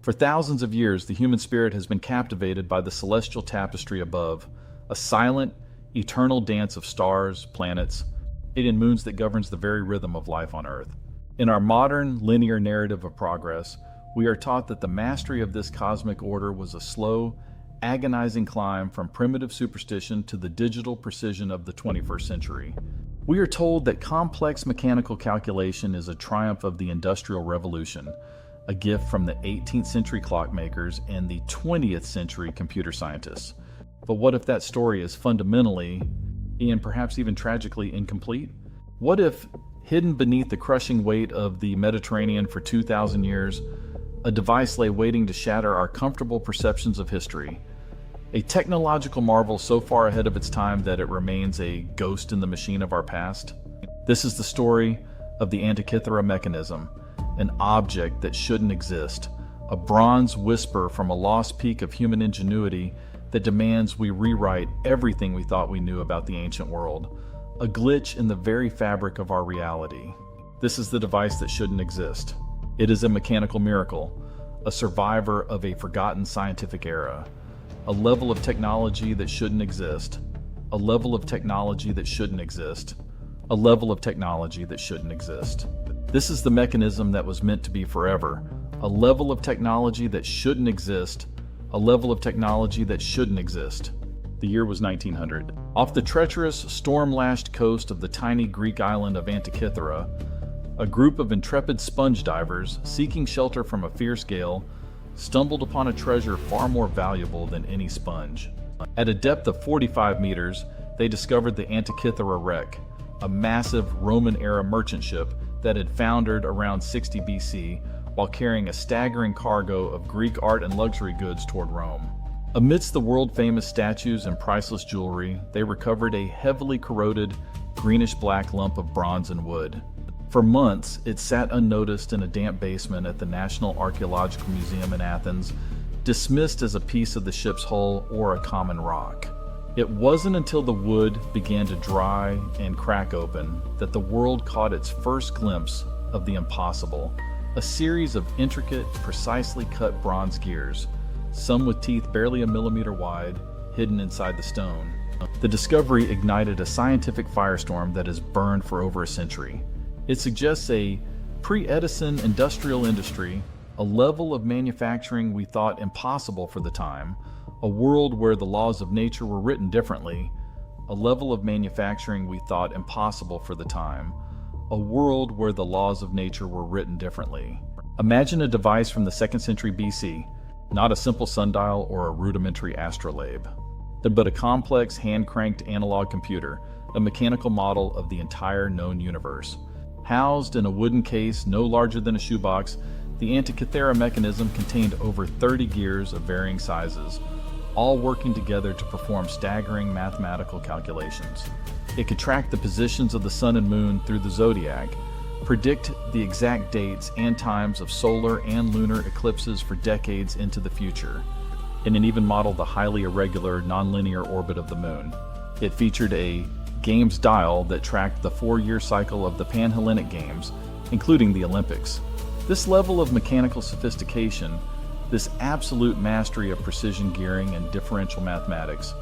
For thousands of years, the human spirit has been captivated by the celestial tapestry above, a silent, eternal dance of stars, planets, and moons that governs the very rhythm of life on Earth. In our modern, linear narrative of progress, we are taught that the mastery of this cosmic order was a slow, agonizing climb from primitive superstition to the digital precision of the 21st century. We are told that complex mechanical calculation is a triumph of the Industrial Revolution, a gift from the 18th century clockmakers and the 20th century computer scientists. But what if that story is fundamentally, and perhaps even tragically, incomplete? What if, hidden beneath the crushing weight of the Mediterranean for 2,000 years, a device lay waiting to shatter our comfortable perceptions of history? A technological marvel so far ahead of its time that it remains a ghost in the machine of our past? This is the story of the Antikythera mechanism, an object that shouldn't exist, a bronze whisper from a lost peak of human ingenuity that demands we rewrite everything we thought we knew about the ancient world, a glitch in the very fabric of our reality. This is the device that shouldn't exist. It is a mechanical miracle, a survivor of a forgotten scientific era, a level of technology that shouldn't exist, a level of technology that shouldn't exist, a level of technology that shouldn't exist. This is the mechanism that was meant to be forever, a level of technology that shouldn't exist, a level of technology that shouldn't exist. The year was 1900. Off the treacherous, storm-lashed coast of the tiny Greek island of Antikythera, a group of intrepid sponge divers, seeking shelter from a fierce gale, stumbled upon a treasure far more valuable than any sponge. At a depth of 45 meters, they discovered the Antikythera wreck, a massive Roman-era merchant ship that had foundered around 60 BC while carrying a staggering cargo of Greek art and luxury goods toward Rome. Amidst the world-famous statues and priceless jewelry, they recovered a heavily corroded, greenish-black lump of bronze and wood. For months, it sat unnoticed in a damp basement at the National Archaeological Museum in Athens, dismissed as a piece of the ship's hull or a common rock. It wasn't until the wood began to dry and crack open that the world caught its first glimpse of the impossible, a series of intricate, precisely cut bronze gears, some with teeth barely a millimeter wide, hidden inside the stone. The discovery ignited a scientific firestorm that has burned for over a century. It suggests a pre-Edison industrial industry, a level of manufacturing we thought impossible for the time, a world where the laws of nature were written differently, a level of manufacturing we thought impossible for the time, a world where the laws of nature were written differently. Imagine a device from the 2nd century BC, not a simple sundial or a rudimentary astrolabe, but a complex hand-cranked analog computer, a mechanical model of the entire known universe. Housed in a wooden case no larger than a shoebox, the Antikythera mechanism contained over 30 gears of varying sizes, all working together to perform staggering mathematical calculations. It could track the positions of the sun and moon through the zodiac, predict the exact dates and times of solar and lunar eclipses for decades into the future, and it even modeled the highly irregular, nonlinear orbit of the moon. It featured a games dial that tracked the 4-year cycle of the Pan-Hellenic Games, including the Olympics. This level of mechanical sophistication, this absolute mastery of precision gearing and differential mathematics,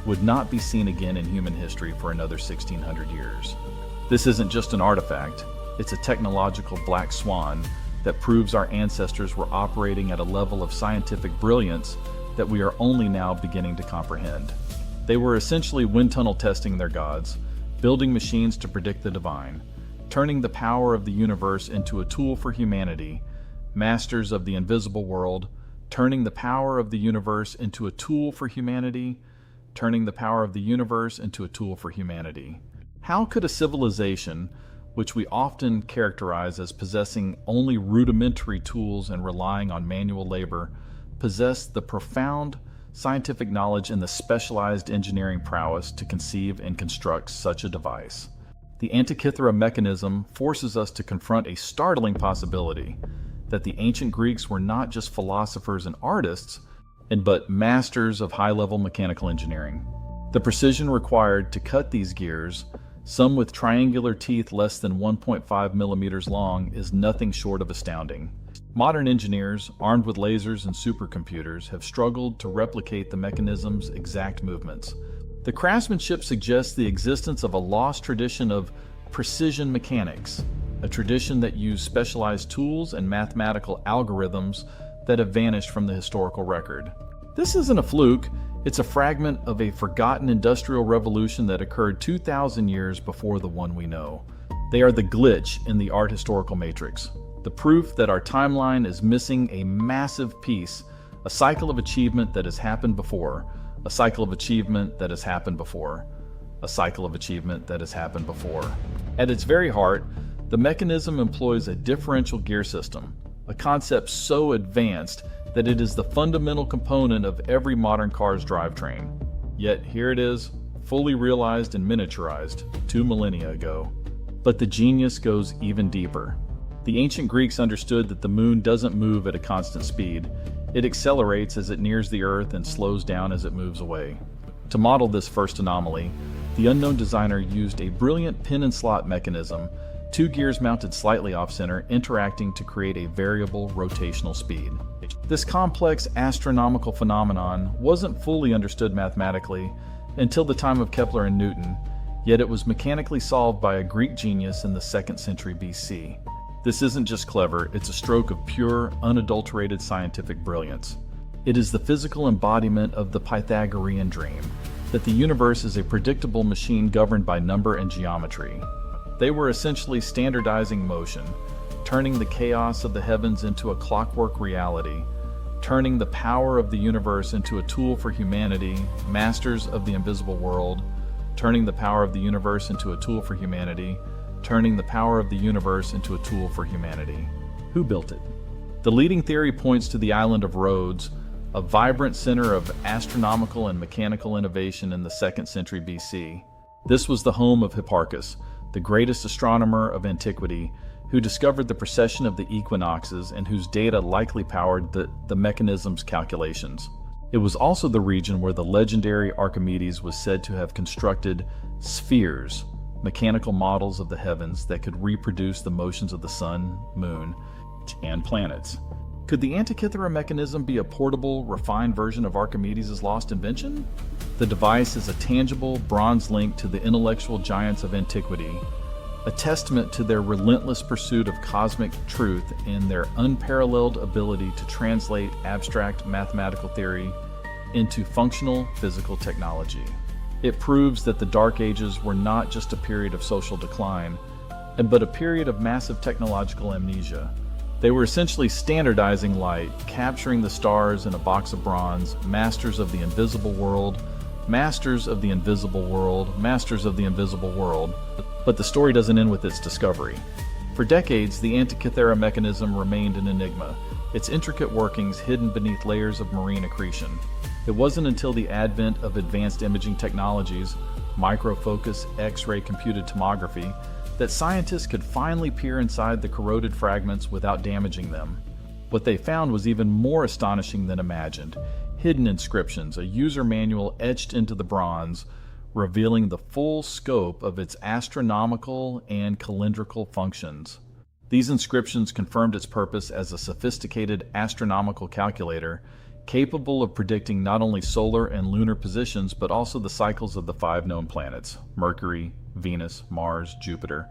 would not be seen again in human history for another 1,600 years. This isn't just an artifact, it's a technological black swan that proves our ancestors were operating at a level of scientific brilliance that we are only now beginning to comprehend. They were essentially wind tunnel testing their gods, building machines to predict the divine, turning the power of the universe into a tool for humanity, masters of the invisible world, turning the power of the universe into a tool for humanity, turning the power of the universe into a tool for humanity. How could a civilization, which we often characterize as possessing only rudimentary tools and relying on manual labor, possess the profound scientific knowledge and the specialized engineering prowess to conceive and construct such a device? The Antikythera mechanism forces us to confront a startling possibility that the ancient Greeks were not just philosophers and artists, but masters of high-level mechanical engineering. The precision required to cut these gears, some with triangular teeth less than 1.5 millimeters long, is nothing short of astounding. Modern engineers, armed with lasers and supercomputers, have struggled to replicate the mechanism's exact movements. The craftsmanship suggests the existence of a lost tradition of precision mechanics, a tradition that used specialized tools and mathematical algorithms that have vanished from the historical record. This isn't a fluke, it's a fragment of a forgotten industrial revolution that occurred 2,000 years before the one we know. They are the glitch in the art historical matrix, the proof that our timeline is missing a massive piece, a cycle of achievement that has happened before, a cycle of achievement that has happened before, a cycle of achievement that has happened before. At its very heart, the mechanism employs a differential gear system, a concept so advanced that it is the fundamental component of every modern car's drivetrain. Yet here it is, fully realized and miniaturized 2 millennia ago. But the genius goes even deeper. The ancient Greeks understood that the moon doesn't move at a constant speed. It accelerates as it nears the Earth and slows down as it moves away. To model this first anomaly, the unknown designer used a brilliant pin and slot mechanism, 2 gears mounted slightly off-center, interacting to create a variable rotational speed. This complex astronomical phenomenon wasn't fully understood mathematically until the time of Kepler and Newton, yet it was mechanically solved by a Greek genius in the 2nd century BC. This isn't just clever, it's a stroke of pure, unadulterated scientific brilliance. It is the physical embodiment of the Pythagorean dream, that the universe is a predictable machine governed by number and geometry. They were essentially standardizing motion, turning the chaos of the heavens into a clockwork reality, turning the power of the universe into a tool for humanity, masters of the invisible world, turning the power of the universe into a tool for humanity, turning the power of the universe into a tool for humanity. Who built it? The leading theory points to the island of Rhodes, a vibrant center of astronomical and mechanical innovation in the 2nd century BC. This was the home of Hipparchus, the greatest astronomer of antiquity, who discovered the precession of the equinoxes and whose data likely powered the mechanism's calculations. It was also the region where the legendary Archimedes was said to have constructed spheres, mechanical models of the heavens that could reproduce the motions of the sun, moon, and planets. Could the Antikythera mechanism be a portable, refined version of Archimedes' lost invention? The device is a tangible, bronze link to the intellectual giants of antiquity, a testament to their relentless pursuit of cosmic truth and their unparalleled ability to translate abstract mathematical theory into functional physical technology. It proves that the Dark Ages were not just a period of social decline, but a period of massive technological amnesia. They were essentially standardizing light, capturing the stars in a box of bronze, masters of the invisible world, masters of the invisible world, masters of the invisible world. But the story doesn't end with its discovery. For decades, the Antikythera mechanism remained an enigma, its intricate workings hidden beneath layers of marine accretion. It wasn't until the advent of advanced imaging technologies, microfocus X-ray computed tomography, that scientists could finally peer inside the corroded fragments without damaging them. What they found was even more astonishing than imagined. Hidden inscriptions, a user manual etched into the bronze, revealing the full scope of its astronomical and calendrical functions. These inscriptions confirmed its purpose as a sophisticated astronomical calculator, capable of predicting not only solar and lunar positions, but also the cycles of the 5 known planets: Mercury, Venus, Mars, Jupiter,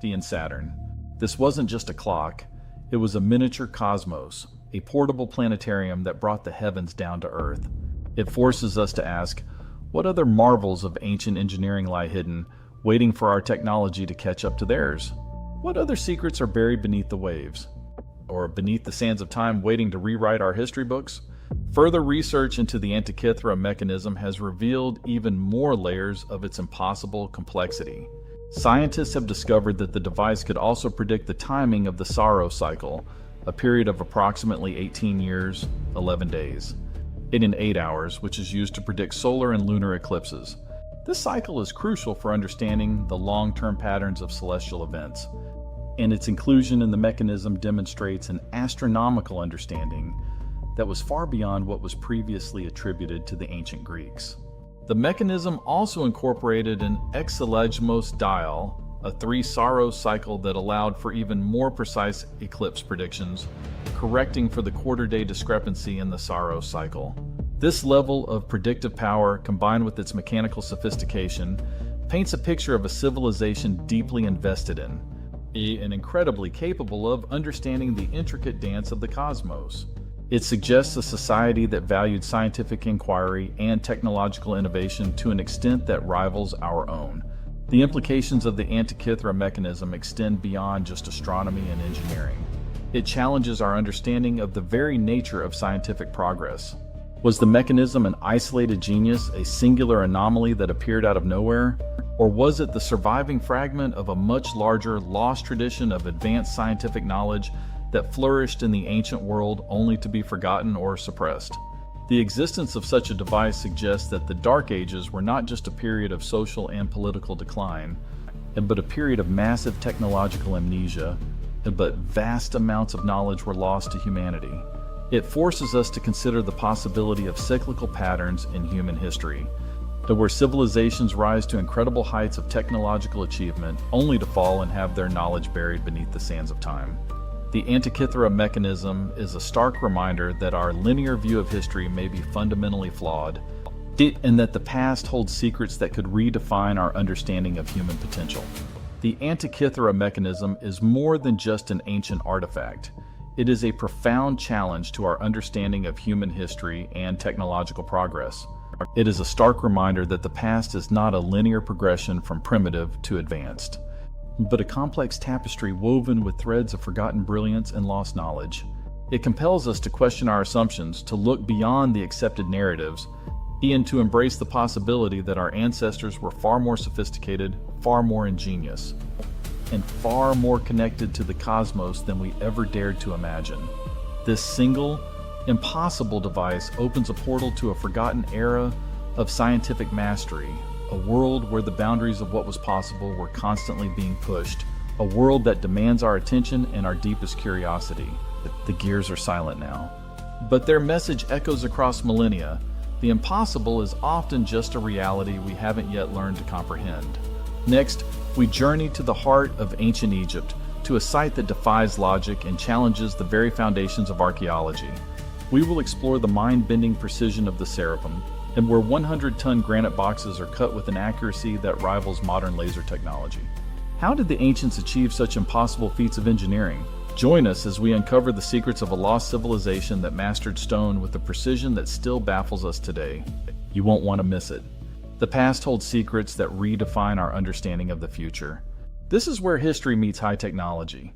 and Saturn. This wasn't just a clock, it was a miniature cosmos, a portable planetarium that brought the heavens down to Earth. It forces us to ask, what other marvels of ancient engineering lie hidden, waiting for our technology to catch up to theirs? What other secrets are buried beneath the waves? Or beneath the sands of time, waiting to rewrite our history books? Further research into the Antikythera mechanism has revealed even more layers of its impossible complexity. Scientists have discovered that the device could also predict the timing of the Saros cycle, a period of approximately 18 years, 11 days, in 8 hours, which is used to predict solar and lunar eclipses. This cycle is crucial for understanding the long-term patterns of celestial events, and its inclusion in the mechanism demonstrates an astronomical understanding that was far beyond what was previously attributed to the ancient Greeks. The mechanism also incorporated an exelagmos dial, a 3 Saros cycle that allowed for even more precise eclipse predictions, correcting for the quarter-day discrepancy in the Saros cycle. This level of predictive power, combined with its mechanical sophistication, paints a picture of a civilization deeply invested in, and incredibly capable of understanding the intricate dance of the cosmos. It suggests a society that valued scientific inquiry and technological innovation to an extent that rivals our own. The implications of the Antikythera mechanism extend beyond just astronomy and engineering. It challenges our understanding of the very nature of scientific progress. Was the mechanism an isolated genius, a singular anomaly that appeared out of nowhere? Or was it the surviving fragment of a much larger, lost tradition of advanced scientific knowledge that flourished in the ancient world only to be forgotten or suppressed? The existence of such a device suggests that the Dark Ages were not just a period of social and political decline, but a period of massive technological amnesia, but vast amounts of knowledge were lost to humanity. It forces us to consider the possibility of cyclical patterns in human history, where civilizations rise to incredible heights of technological achievement only to fall and have their knowledge buried beneath the sands of time. The Antikythera mechanism is a stark reminder that our linear view of history may be fundamentally flawed, and that the past holds secrets that could redefine our understanding of human potential. The Antikythera mechanism is more than just an ancient artifact. It is a profound challenge to our understanding of human history and technological progress. It is a stark reminder that the past is not a linear progression from primitive to advanced, but a complex tapestry woven with threads of forgotten brilliance and lost knowledge. It compels us to question our assumptions, to look beyond the accepted narratives, and to embrace the possibility that our ancestors were far more sophisticated, far more ingenious, and far more connected to the cosmos than we ever dared to imagine. This single, impossible device opens a portal to a forgotten era of scientific mastery, a world where the boundaries of what was possible were constantly being pushed, a world that demands our attention and our deepest curiosity. The gears are silent now, but their message echoes across millennia. The impossible is often just a reality we haven't yet learned to comprehend. Next, we journey to the heart of ancient Egypt, to a site that defies logic and challenges the very foundations of archaeology. We will explore the mind-bending precision of the seraphim, and where 100-ton granite boxes are cut with an accuracy that rivals modern laser technology. How did the ancients achieve such impossible feats of engineering? Join us as we uncover the secrets of a lost civilization that mastered stone with a precision that still baffles us today. You won't want to miss it. The past holds secrets that redefine our understanding of the future. This is where history meets high technology.